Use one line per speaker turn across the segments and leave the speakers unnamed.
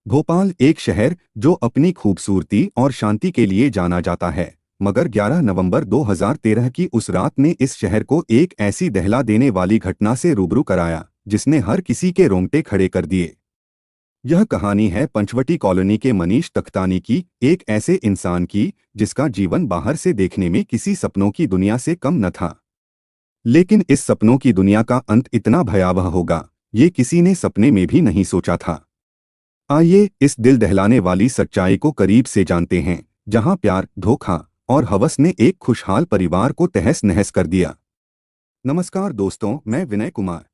भोपाल एक शहर जो अपनी खूबसूरती और शांति के लिए जाना जाता है, मगर 11 नवंबर 2013 की उस रात ने इस शहर को एक ऐसी दहला देने वाली घटना से रूबरू कराया जिसने हर किसी के रोंगटे खड़े कर दिए। यह कहानी है पंचवटी कॉलोनी के मनीष तख्तानी की, एक ऐसे इंसान की जिसका जीवन बाहर से देखने में किसी सपनों की दुनिया से कम न था। लेकिन इस सपनों की दुनिया का अंत इतना भयावह होगा, ये किसी ने सपने में भी नहीं सोचा था। आइए इस दिल दहलाने वाली सच्चाई को करीब से जानते हैं, जहां प्यार, धोखा और हवस ने एक खुशहाल परिवार को तहस नहस कर दिया। नमस्कार दोस्तों, मैं विनय कुमार।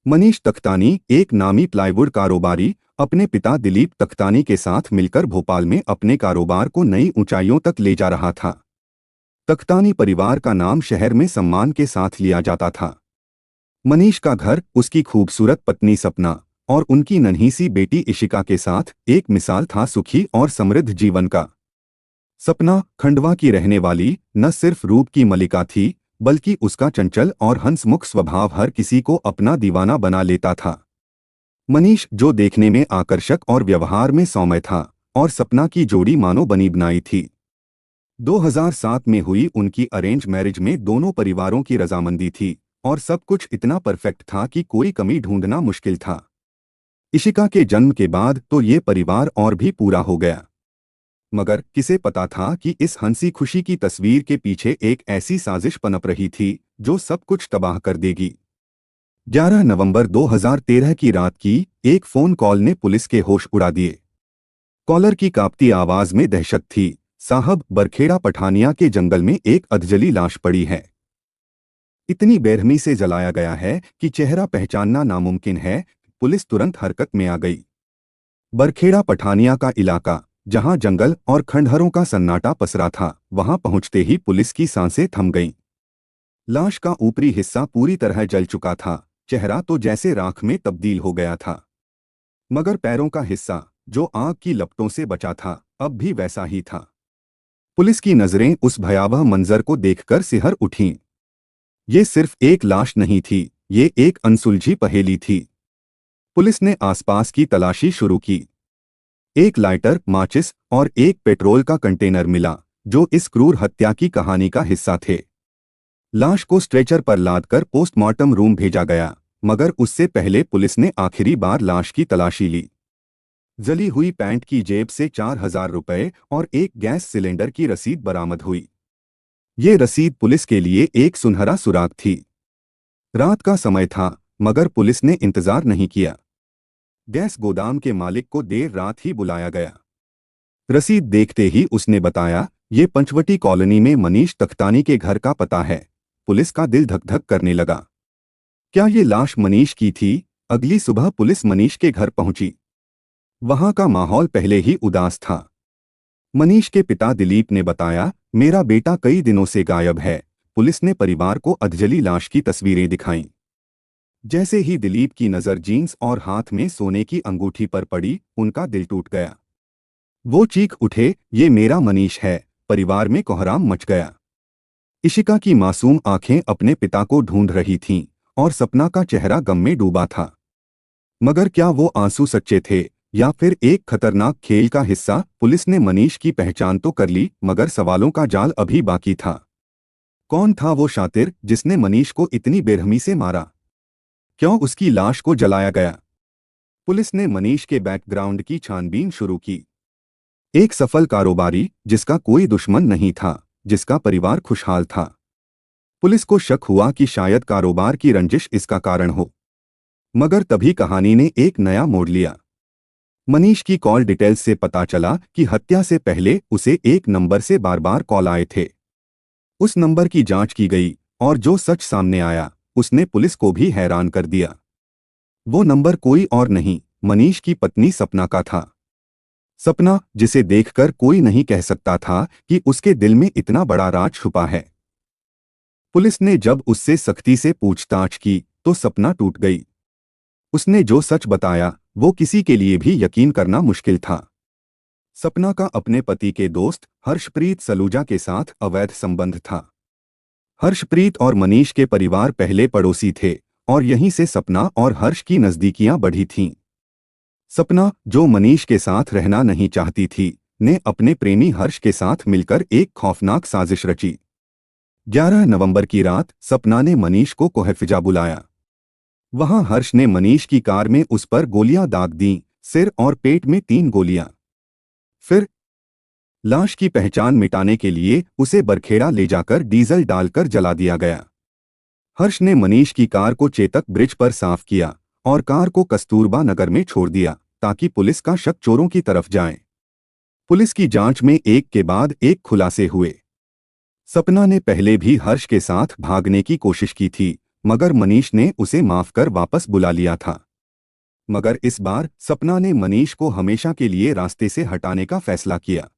मनीष तख्तानी एक नामी प्लाईवुड कारोबारी अपने पिता दिलीप तख्तानी के साथ मिलकर भोपाल में अपने कारोबार को नई ऊंचाइयों तक ले जा रहा था। तख्तानी परिवार का नाम शहर में सम्मान के साथ लिया जाता था। मनीष का घर, उसकी खूबसूरत पत्नी सपना और उनकी नन्ही सी बेटी इशिका के साथ एक मिसाल था सुखी और समृद्ध जीवन का। सपना खंडवा की रहने वाली न सिर्फ रूप की मलिका थी, बल्कि उसका चंचल और हंसमुख स्वभाव हर किसी को अपना दीवाना बना लेता था। मनीष जो देखने में आकर्षक और व्यवहार में सौम्य था, और सपना की जोड़ी मानो बनी बनाई थी। 2007 में हुई उनकी अरेंज मैरिज में दोनों परिवारों की रजामंदी थी और सब कुछ इतना परफेक्ट था कि कोई कमी ढूंढना मुश्किल था। इशिका के जन्म के बाद तो ये परिवार और भी पूरा हो गया, मगर किसे पता था कि इस हंसी खुशी की तस्वीर के पीछे एक ऐसी साजिश पनप रही थी जो सब कुछ तबाह कर देगी। 11 नवंबर 2013 की रात की एक फोन कॉल ने पुलिस के होश उड़ा दिए। कॉलर की कांपती आवाज में दहशत थी। साहब, बरखेड़ा पठानिया के जंगल में एक अधजली लाश पड़ी है। इतनी बेरहमी से जलाया गया है कि चेहरा पहचानना नामुमकिन है। पुलिस तुरंत हरकत में आ गई। बरखेड़ा पठानिया का इलाका, जहां जंगल और खंडहरों का सन्नाटा पसरा था, वहां पहुंचते ही पुलिस की सांसें थम गईं। लाश का ऊपरी हिस्सा पूरी तरह जल चुका था, चेहरा तो जैसे राख में तब्दील हो गया था, मगर पैरों का हिस्सा, जो आग की लपटों से बचा था, अब भी वैसा ही था। पुलिस की नजरें उस भयावह मंजर को देखकर सिहर उठीं। ये सिर्फ एक लाश नहीं थी, ये एक अनसुलझी पहेली थी। पुलिस ने आसपास की तलाशी शुरू की। एक लाइटर, माचिस और एक पेट्रोल का कंटेनर मिला, जो इस क्रूर हत्या की कहानी का हिस्सा थे। लाश को स्ट्रेचर पर लादकर पोस्टमार्टम रूम भेजा गया, मगर उससे पहले पुलिस ने आखिरी बार लाश की तलाशी ली। जली हुई पैंट की जेब से 4,000 रुपए और एक गैस सिलेंडर की रसीद बरामद हुई। ये रसीद पुलिस के लिए एक सुनहरा सुराग थी। रात का समय था, मगर पुलिस ने इंतजार नहीं किया। गैस गोदाम के मालिक को देर रात ही बुलाया गया। रसीद देखते ही उसने बताया, ये पंचवटी कॉलोनी में मनीष तख्तानी के घर का पता है। पुलिस का दिल धक धक करने लगा। क्या ये लाश मनीष की थी? अगली सुबह पुलिस मनीष के घर पहुंची। वहां का माहौल पहले ही उदास था। मनीष के पिता दिलीप ने बताया, मेरा बेटा कई दिनों से गायब है। पुलिस ने परिवार को अधजली लाश की तस्वीरें दिखाईं। जैसे ही दिलीप की नज़र जीन्स और हाथ में सोने की अंगूठी पर पड़ी, उनका दिल टूट गया। वो चीख उठे, ये मेरा मनीष है। परिवार में कोहराम मच गया। इशिका की मासूम आंखें अपने पिता को ढूंढ रही थीं, और सपना का चेहरा गम में डूबा था। मगर क्या वो आंसू सच्चे थे, या फिर एक खतरनाक खेल का हिस्सा? पुलिस ने मनीष की पहचान तो कर ली, मगर सवालों का जाल अभी बाकी था। कौन था वो शातिर जिसने मनीष को इतनी बेरहमी से मारा? क्यों उसकी लाश को जलाया गया? पुलिस ने मनीष के बैकग्राउंड की छानबीन शुरू की। एक सफल कारोबारी जिसका कोई दुश्मन नहीं था, जिसका परिवार खुशहाल था। पुलिस को शक हुआ कि शायद कारोबार की रंजिश इसका कारण हो। मगर तभी कहानी ने एक नया मोड़ लिया। मनीष की कॉल डिटेल्स से पता चला कि हत्या से पहले उसे एक नंबर से बार बार कॉल आए थे। उस नंबर की जांच की गई, और जो सच सामने आया, उसने पुलिस को भी हैरान कर दिया। वो नंबर कोई और नहीं, मनीष की पत्नी सपना का था। सपना, जिसे देखकर कोई नहीं कह सकता था कि उसके दिल में इतना बड़ा राज छुपा है। पुलिस ने जब उससे सख्ती से पूछताछ की, तो सपना टूट गई। उसने जो सच बताया, वो किसी के लिए भी यकीन करना मुश्किल था। सपना का अपने पति के दोस्त हर्षप्रीत सलूजा के साथ अवैध संबंध था। हर्षप्रीत और मनीष के परिवार पहले पड़ोसी थे, और यहीं से सपना और हर्ष की नज़दीकियां बढ़ी थीं। सपना, जो मनीष के साथ रहना नहीं चाहती थी, ने अपने प्रेमी हर्ष के साथ मिलकर एक खौफनाक साजिश रची। 11 नवंबर की रात सपना ने मनीष को कोहफिजा बुलाया। वहां हर्ष ने मनीष की कार में उस पर गोलियां दाग दीं, सिर और पेट में 3 गोलियां। फिर लाश की पहचान मिटाने के लिए उसे बरखेड़ा ले जाकर डीजल डालकर जला दिया गया। हर्ष ने मनीष की कार को चेतक ब्रिज पर साफ किया और कार को कस्तूरबा नगर में छोड़ दिया ताकि पुलिस का शक चोरों की तरफ जाए। पुलिस की जांच में एक के बाद एक खुलासे हुए। सपना ने पहले भी हर्ष के साथ भागने की कोशिश की थी, मगर मनीष ने उसे माफ कर वापस बुला लिया था। मगर इस बार सपना ने मनीष को हमेशा के लिए रास्ते से हटाने का फैसला किया।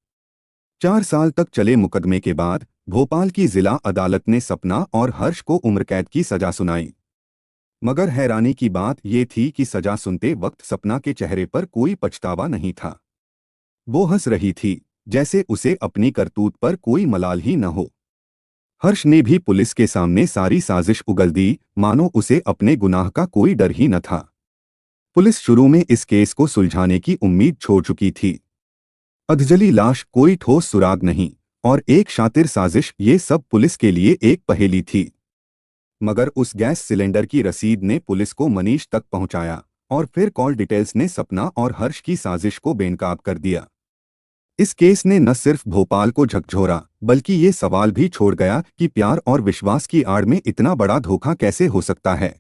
4 साल तक चले मुकदमे के बाद भोपाल की जिला अदालत ने सपना और हर्ष को उम्रकैद की सजा सुनाई। मगर हैरानी की बात यह थी कि सजा सुनते वक्त सपना के चेहरे पर कोई पछतावा नहीं था। वो हंस रही थी, जैसे उसे अपनी करतूत पर कोई मलाल ही न हो। हर्ष ने भी पुलिस के सामने सारी साजिश उगल दी, मानो उसे अपने गुनाह का कोई डर ही न था। पुलिस शुरू में इस केस को सुलझाने की उम्मीद छोड़ चुकी थी। अधजली लाश, कोई ठोस सुराग नहीं और एक शातिर साजिश, ये सब पुलिस के लिए एक पहेली थी। मगर उस गैस सिलेंडर की रसीद ने पुलिस को मनीष तक पहुंचाया और फिर कॉल डिटेल्स ने सपना और हर्ष की साजिश को बेनकाब कर दिया। इस केस ने न सिर्फ भोपाल को झकझोरा, बल्कि ये सवाल भी छोड़ गया कि प्यार और विश्वास की आड़ में इतना बड़ा धोखा कैसे हो सकता है।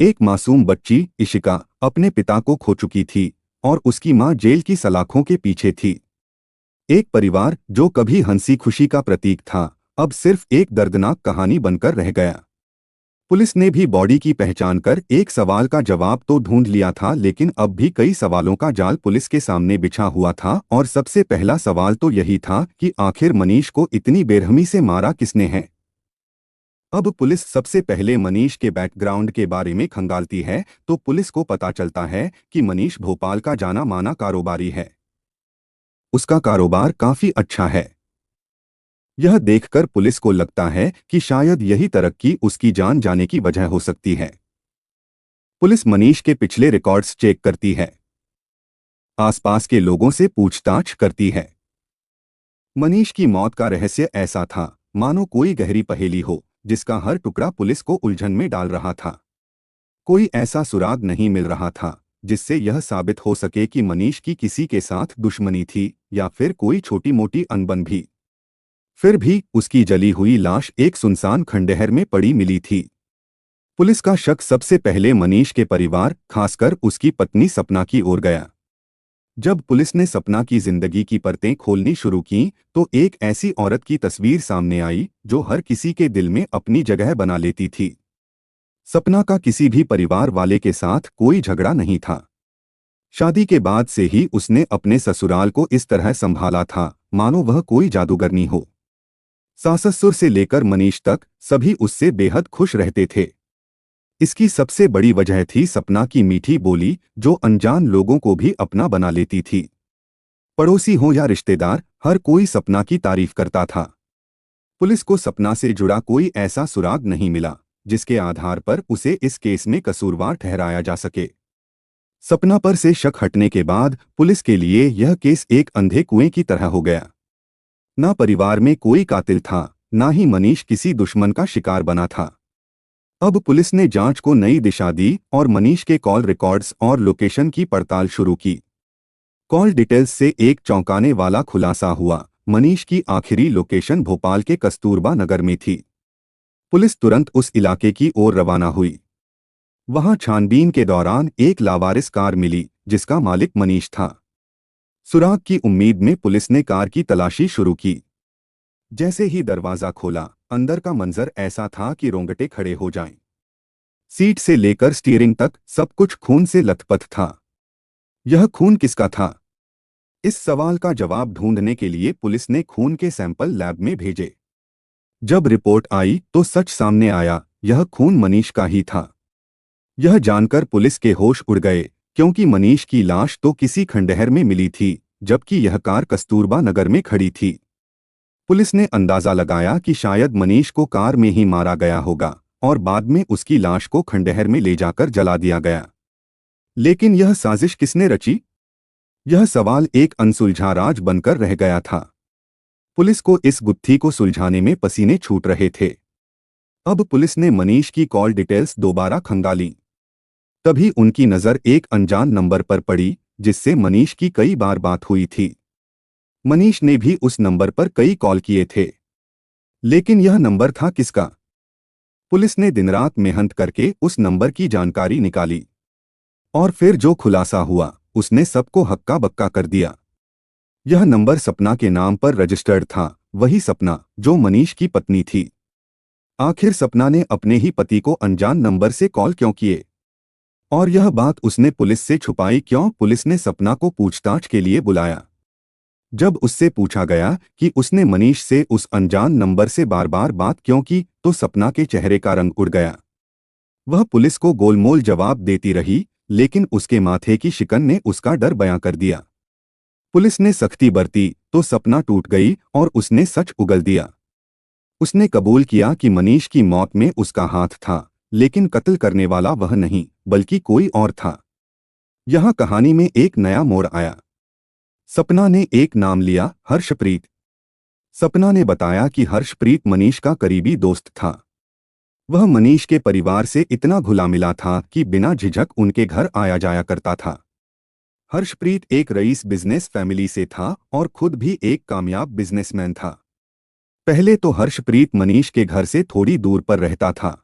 एक मासूम बच्ची इशिका अपने पिता को खो चुकी थी और उसकी मां जेल की सलाखों के पीछे थी। एक परिवार जो कभी हंसी खुशी का प्रतीक था, अब सिर्फ एक दर्दनाक कहानी बनकर रह गया। पुलिस ने भी बॉडी की पहचान कर एक सवाल का जवाब तो ढूंढ लिया था, लेकिन अब भी कई सवालों का जाल पुलिस के सामने बिछा हुआ था। और सबसे पहला सवाल तो यही था कि आखिर मनीष को इतनी बेरहमी से मारा किसने है। अब पुलिस सबसे पहले मनीष के बैकग्राउंड के बारे में खंगालती है तो पुलिस को पता चलता है कि मनीष भोपाल का जाना माना कारोबारी है। उसका कारोबार काफी अच्छा है। यह देखकर पुलिस को लगता है कि शायद यही तरक्की उसकी जान जाने की वजह हो सकती है। पुलिस मनीष के पिछले रिकॉर्ड्स चेक करती है, आसपास के लोगों से पूछताछ करती है। मनीष की मौत का रहस्य ऐसा था, मानो कोई गहरी पहेली हो जिसका हर टुकड़ा पुलिस को उलझन में डाल रहा था। कोई ऐसा सुराग नहीं मिल रहा था जिससे यह साबित हो सके कि मनीष की किसी के साथ दुश्मनी थी या फिर कोई छोटी मोटी अनबन भी। फिर भी उसकी जली हुई लाश एक सुनसान खंडहर में पड़ी मिली थी। पुलिस का शक सबसे पहले मनीष के परिवार, खासकर उसकी पत्नी सपना की ओर गया। जब पुलिस ने सपना की जिंदगी की परतें खोलनी शुरू की तो एक ऐसी औरत की तस्वीर सामने आई जो हर किसी के दिल में अपनी जगह बना लेती थी। सपना का किसी भी परिवार वाले के साथ कोई झगड़ा नहीं था। शादी के बाद से ही उसने अपने ससुराल को इस तरह संभाला था मानो वह कोई जादूगरनी हो। सास-ससुर से लेकर मनीष तक सभी उससे बेहद खुश रहते थे। इसकी सबसे बड़ी वजह थी सपना की मीठी बोली, जो अनजान लोगों को भी अपना बना लेती थी। पड़ोसी हो या रिश्तेदार, हर कोई सपना की तारीफ करता था। पुलिस को सपना से जुड़ा कोई ऐसा सुराग नहीं मिला जिसके आधार पर उसे इस केस में कसूरवार ठहराया जा सके। सपना पर से शक हटने के बाद पुलिस के लिए यह केस एक अंधे कुएं की तरह हो गया। न परिवार में कोई कातिल था, न ही मनीष किसी दुश्मन का शिकार बना था। अब पुलिस ने जांच को नई दिशा दी और मनीष के कॉल रिकॉर्ड्स और लोकेशन की पड़ताल शुरू की। कॉल डिटेल्स से एक चौंकाने वाला खुलासा हुआ, मनीष की आखिरी लोकेशन भोपाल के कस्तूरबा नगर में थी। पुलिस तुरंत उस इलाके की ओर रवाना हुई। वहां छानबीन के दौरान एक लावारिस कार मिली जिसका मालिक मनीष था। सुराग की उम्मीद में पुलिस ने कार की तलाशी शुरू की। जैसे ही दरवाजा खोला, अंदर का मंजर ऐसा था कि रोंगटे खड़े हो जाएं। सीट से लेकर स्टीयरिंग तक सब कुछ खून से लथपथ था। यह खून किसका था? इस सवाल का जवाब ढूंढने के लिए पुलिस ने खून के सैंपल लैब में भेजे। जब रिपोर्ट आई तो सच सामने आया, यह खून मनीष का ही था। यह जानकर पुलिस के होश उड़ गए, क्योंकि मनीष की लाश तो किसी खंडहर में मिली थी, जबकि यह कार कस्तूरबा नगर में खड़ी थी। पुलिस ने अंदाजा लगाया कि शायद मनीष को कार में ही मारा गया होगा और बाद में उसकी लाश को खंडहर में ले जाकर जला दिया गया। लेकिन यह साजिश किसने रची? यह सवाल एक अनसुलझा राज बनकर रह गया था। पुलिस को इस गुत्थी को सुलझाने में पसीने छूट रहे थे। अब पुलिस ने मनीष की कॉल डिटेल्स दोबारा खंगाली। तभी उनकी नज़र एक अनजान नंबर पर पड़ी जिससे मनीष की कई बार बात हुई थी। मनीष ने भी उस नंबर पर कई कॉल किए थे, लेकिन यह नंबर था किसका? पुलिस ने दिन रात मेहनत करके उस नंबर की जानकारी निकाली और फिर जो खुलासा हुआ उसने सबको हक्का बक्का कर दिया। यह नंबर सपना के नाम पर रजिस्टर्ड था, वही सपना जो मनीष की पत्नी थी। आखिर सपना ने अपने ही पति को अनजान नंबर से कॉल क्यों किए? और यह बात उसने पुलिस से छुपाई क्यों? पुलिस ने सपना को पूछताछ के लिए बुलाया। जब उससे पूछा गया कि उसने मनीष से उस अनजान नंबर से बार बार बात क्यों की, तो सपना के चेहरे का रंग उड़ गया। वह पुलिस को गोलमोल जवाब देती रही, लेकिन उसके माथे की शिकन ने उसका डर बयां कर दिया। पुलिस ने सख्ती बरती तो सपना टूट गई और उसने सच उगल दिया। उसने कबूल किया कि मनीष की मौत में उसका हाथ था, लेकिन कत्ल करने वाला वह नहीं बल्कि कोई और था। यहाँ कहानी में एक नया मोड़ आया। सपना ने एक नाम लिया, हर्षप्रीत। सपना ने बताया कि हर्षप्रीत मनीष का करीबी दोस्त था। वह मनीष के परिवार से इतना घुला मिला था कि बिना झिझक उनके घर आया जाया करता था। हर्षप्रीत एक रईस बिजनेस फैमिली से था और खुद भी एक कामयाब बिजनेसमैन था। पहले तो हर्षप्रीत मनीष के घर से थोड़ी दूर पर रहता था।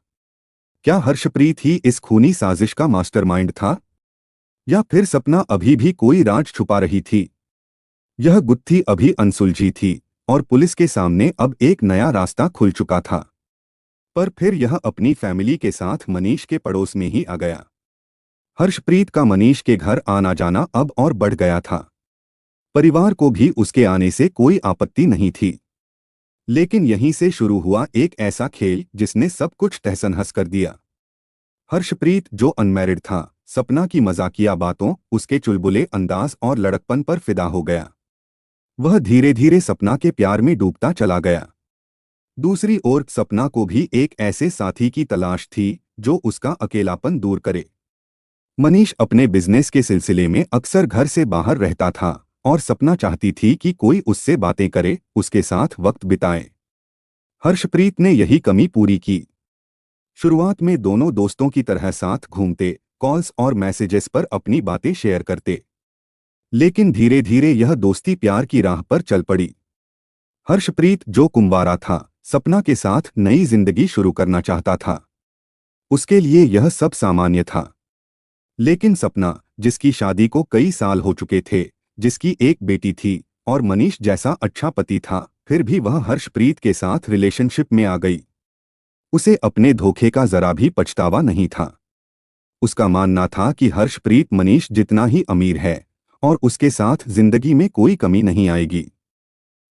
क्या हर्षप्रीत ही इस खूनी साजिश का मास्टरमाइंड था, या फिर सपना अभी भी कोई राज छुपा रही थी? यह गुत्थी अभी अनसुलझी थी और पुलिस के सामने अब एक नया रास्ता खुल चुका था। पर फिर यह अपनी फैमिली के साथ मनीष के पड़ोस में ही आ गया। हर्षप्रीत का मनीष के घर आना जाना अब और बढ़ गया था। परिवार को भी उसके आने से कोई आपत्ति नहीं थी। लेकिन यहीं से शुरू हुआ एक ऐसा खेल जिसने सब कुछ तहस-नहस कर दिया। हर्षप्रीत जो अनमैरिड था, सपना की मजाकिया बातों, उसके चुलबुले अंदाज और लड़कपन पर फिदा हो गया। वह धीरे धीरे सपना के प्यार में डूबता चला गया। दूसरी ओर सपना को भी एक ऐसे साथी की तलाश थी जो उसका अकेलापन दूर करे। मनीष अपने बिजनेस के सिलसिले में अक्सर घर से बाहर रहता था और सपना चाहती थी कि कोई उससे बातें करे, उसके साथ वक्त बिताए। हर्षप्रीत ने यही कमी पूरी की। शुरुआत में दोनों दोस्तों की तरह साथ घूमते, कॉल्स और मैसेजेस पर अपनी बातें शेयर करते। लेकिन धीरे धीरे यह दोस्ती प्यार की राह पर चल पड़ी। हर्षप्रीत जो कुंवारा था, सपना के साथ नई जिंदगी शुरू करना चाहता था। उसके लिए यह सब सामान्य था। लेकिन सपना, जिसकी शादी को कई साल हो चुके थे, जिसकी एक बेटी थी और मनीष जैसा अच्छा पति था, फिर भी वह हर्षप्रीत के साथ रिलेशनशिप में आ गई। उसे अपने धोखे का जरा भी पछतावा नहीं था। उसका मानना था कि हर्षप्रीत मनीष जितना ही अमीर है और उसके साथ जिंदगी में कोई कमी नहीं आएगी।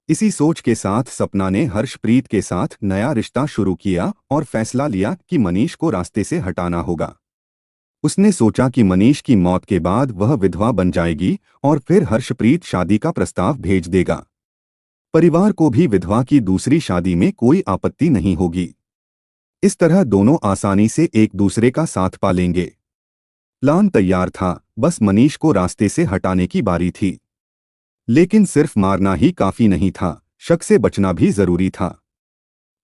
इसी सोच के साथ सपना ने हर्षप्रीत के साथ नया रिश्ता शुरू किया और फैसला लिया कि मनीष को रास्ते से हटाना होगा। उसने सोचा कि मनीष की मौत के बाद वह विधवा बन जाएगी और फिर हर्षप्रीत शादी का प्रस्ताव भेज देगा। परिवार को भी विधवा की दूसरी शादी में कोई आपत्ति नहीं होगी। इस तरह दोनों आसानी से एक दूसरे का साथ पा लेंगे। प्लान तैयार था, बस मनीष को रास्ते से हटाने की बारी थी। लेकिन सिर्फ मारना ही काफी नहीं था, शक से बचना भी जरूरी था।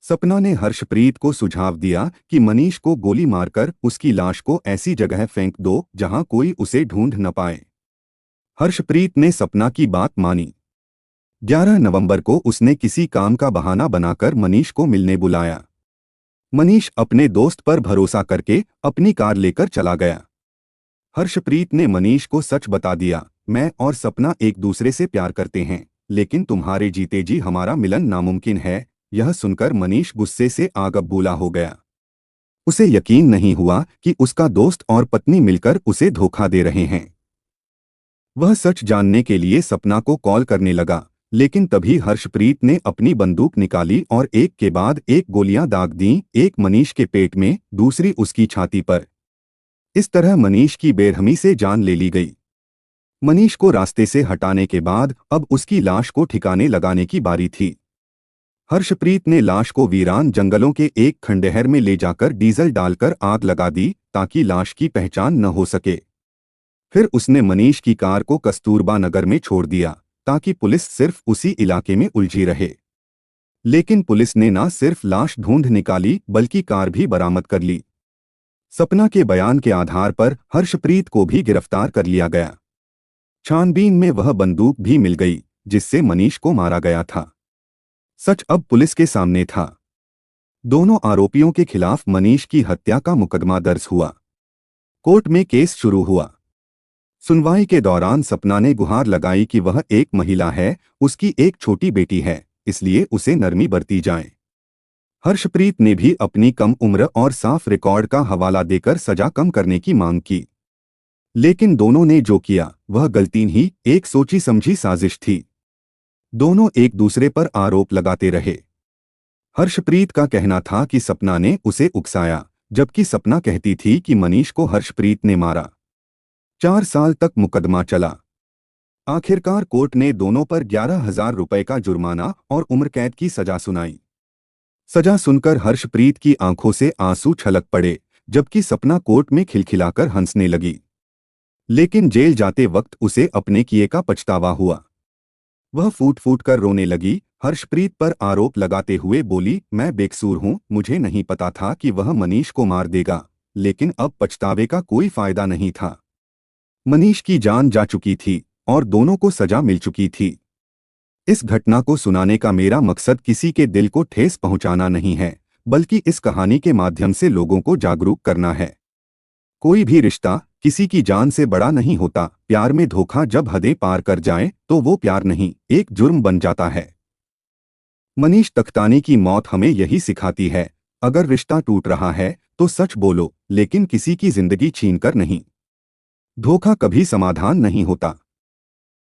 सपना ने हर्षप्रीत को सुझाव दिया कि मनीष को गोली मारकर उसकी लाश को ऐसी जगह फेंक दो जहां कोई उसे ढूंढ न पाए। हर्षप्रीत ने सपना की बात मानी। 11 नवंबर को उसने किसी काम का बहाना बनाकर मनीष को मिलने बुलाया। मनीष अपने दोस्त पर भरोसा करके अपनी कार लेकर चला गया। हर्षप्रीत ने मनीष को सच बता दिया, मैं और सपना एक दूसरे से प्यार करते हैं, लेकिन तुम्हारे जीते जी हमारा मिलन नामुमकिन है। यह सुनकर मनीष गुस्से से आग बबूला हो गया। उसे यकीन नहीं हुआ कि उसका दोस्त और पत्नी मिलकर उसे धोखा दे रहे हैं। वह सच जानने के लिए सपना को कॉल करने लगा, लेकिन तभी हर्षप्रीत ने अपनी बंदूक निकाली और एक के बाद एक गोलियां दाग दीं, एक मनीष के पेट में, दूसरी उसकी छाती पर। इस तरह मनीष की बेरहमी से जान ले ली गई। मनीष को रास्ते से हटाने के बाद अब उसकी लाश को ठिकाने लगाने की बारी थी। हर्षप्रीत ने लाश को वीरान जंगलों के एक खंडहर में ले जाकर डीजल डालकर आग लगा दी ताकि लाश की पहचान न हो सके। फिर उसने मनीष की कार को कस्तूरबा नगर में छोड़ दिया ताकि पुलिस सिर्फ उसी इलाके में उलझी रहे। लेकिन पुलिस ने न सिर्फ लाश ढूंढ निकाली बल्कि कार भी बरामद कर ली। सपना के बयान के आधार पर हर्षप्रीत को भी गिरफ्तार कर लिया गया। छानबीन में वह बंदूक भी मिल गई जिससे मनीष को मारा गया था। सच अब पुलिस के सामने था। दोनों आरोपियों के खिलाफ मनीष की हत्या का मुकदमा दर्ज हुआ। कोर्ट में केस शुरू हुआ। सुनवाई के दौरान सपना ने गुहार लगाई कि वह एक महिला है, उसकी एक छोटी बेटी है, इसलिए उसे नरमी बरती जाए। हर्षप्रीत ने भी अपनी कम उम्र और साफ रिकॉर्ड का हवाला देकर सजा कम करने की मांग की। लेकिन दोनों ने जो किया वह गलती ही एक सोची समझी साजिश थी। दोनों एक दूसरे पर आरोप लगाते रहे। हर्षप्रीत का कहना था कि सपना ने उसे उकसाया, जबकि सपना कहती थी कि मनीष को हर्षप्रीत ने मारा। 4 साल तक मुकदमा चला। आखिरकार कोर्ट ने दोनों पर 11,000 रुपए का जुर्माना और उम्र कैद की सजा सुनाई। सजा सुनकर हर्षप्रीत की आंखों से आंसू छलक पड़े, जबकि सपना कोर्ट में खिलखिलाकर हंसने लगी। लेकिन जेल जाते वक्त उसे अपने किए का पछतावा हुआ। वह फूट फूट कर रोने लगी। हर्षप्रीत पर आरोप लगाते हुए बोली, मैं बेकसूर हूं, मुझे नहीं पता था कि वह मनीष को मार देगा, लेकिन अब पछतावे का कोई फायदा नहीं था। मनीष की जान जा चुकी थी और दोनों को सजा मिल चुकी थी। इस घटना को सुनाने का मेरा मकसद किसी के दिल को ठेस पहुंचाना नहीं है, बल्कि इस कहानी के माध्यम से लोगों को जागरूक करना है। कोई भी रिश्ता किसी की जान से बड़ा नहीं होता। प्यार में धोखा जब हदें पार कर जाए तो वो प्यार नहीं, एक जुर्म बन जाता है। मनीष तख्तानी की मौत हमें यही सिखाती है, अगर रिश्ता टूट रहा है तो सच बोलो, लेकिन किसी की जिंदगी छीनकर नहीं। धोखा कभी समाधान नहीं होता।